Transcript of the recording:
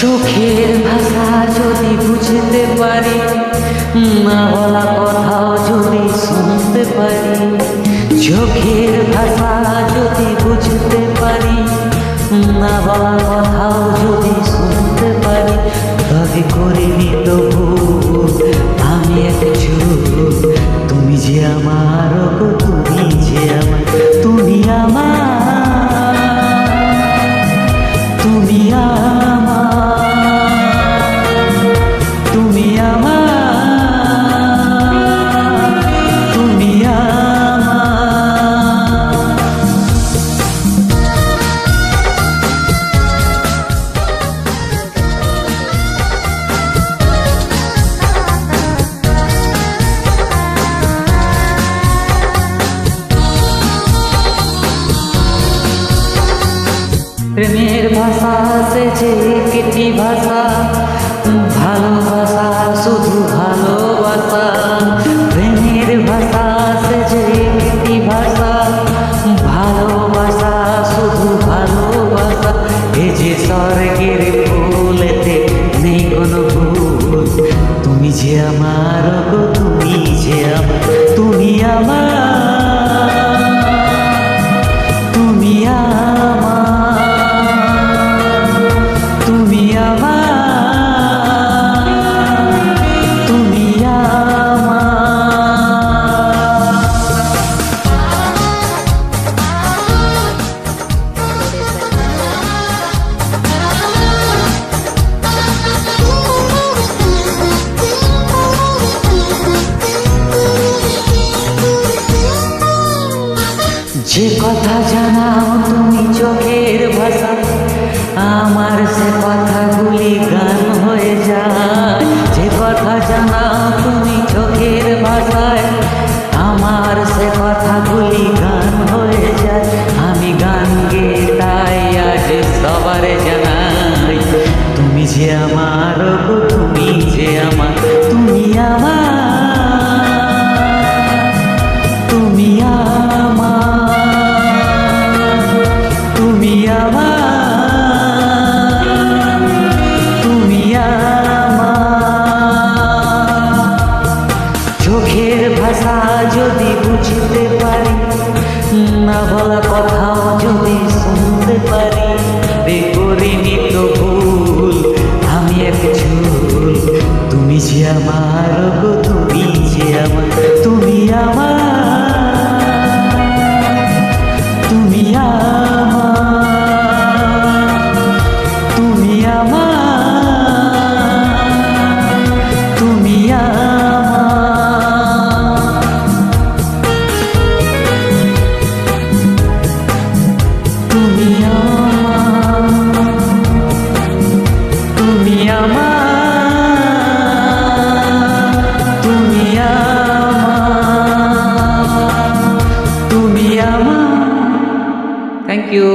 চোখের ভাষা যদি বুঝতে পারি, না বলা কথাও যদি শুনতে পারি, চোখের ভাষা যদি বুঝতে পারি, না বলা কথাও যদি শুনতে পারি, তবে করিনি তো ভুল আমি এক চুপ। তুমি যে আমার গো, তুমি যে আমার, তুমি আমার, তুমি তুমি তুমি প্রেমের ভাষা সেছে একটি ভাষা, ভালোবাসা শুধু ভালোবাসা। প্রেমের ভাষা সেছে একটি ভাষা, ভালোবাসা শুধু ভালোবাসা। এ যে স্বর্গের ফুলেতে নেই কোনো ভুল, তুমি যে আমার গো, তুমি যে আমার, তুমি আমার, তুমি যে কথা জানাও তুমি চোখের ভাষা, আমার সে কথাগুলি গান হয়ে যায়। যে কথা জানাও তুমি চোখের ভাষায়, আমার সে কথাগুলি গান হয়ে যায়। আমি গান গেয়ে তাই আজ সবার জানাই, তুমি যে আমার গো, তুমি যে আমার, তুমি আমার, তুমি তুমি চোখের ভাষা যদি বুঝতে পারি, না বলা কথাও যদি শুনতে পারি, করিনি তো ভুল আমি এক চুল। তুমি যে আমার গো, তুমি যে আমার, তুমি আমার, তুমি তুমি তুমি তুমি তুমি তুমি তুমি থ্যাংক ইউ।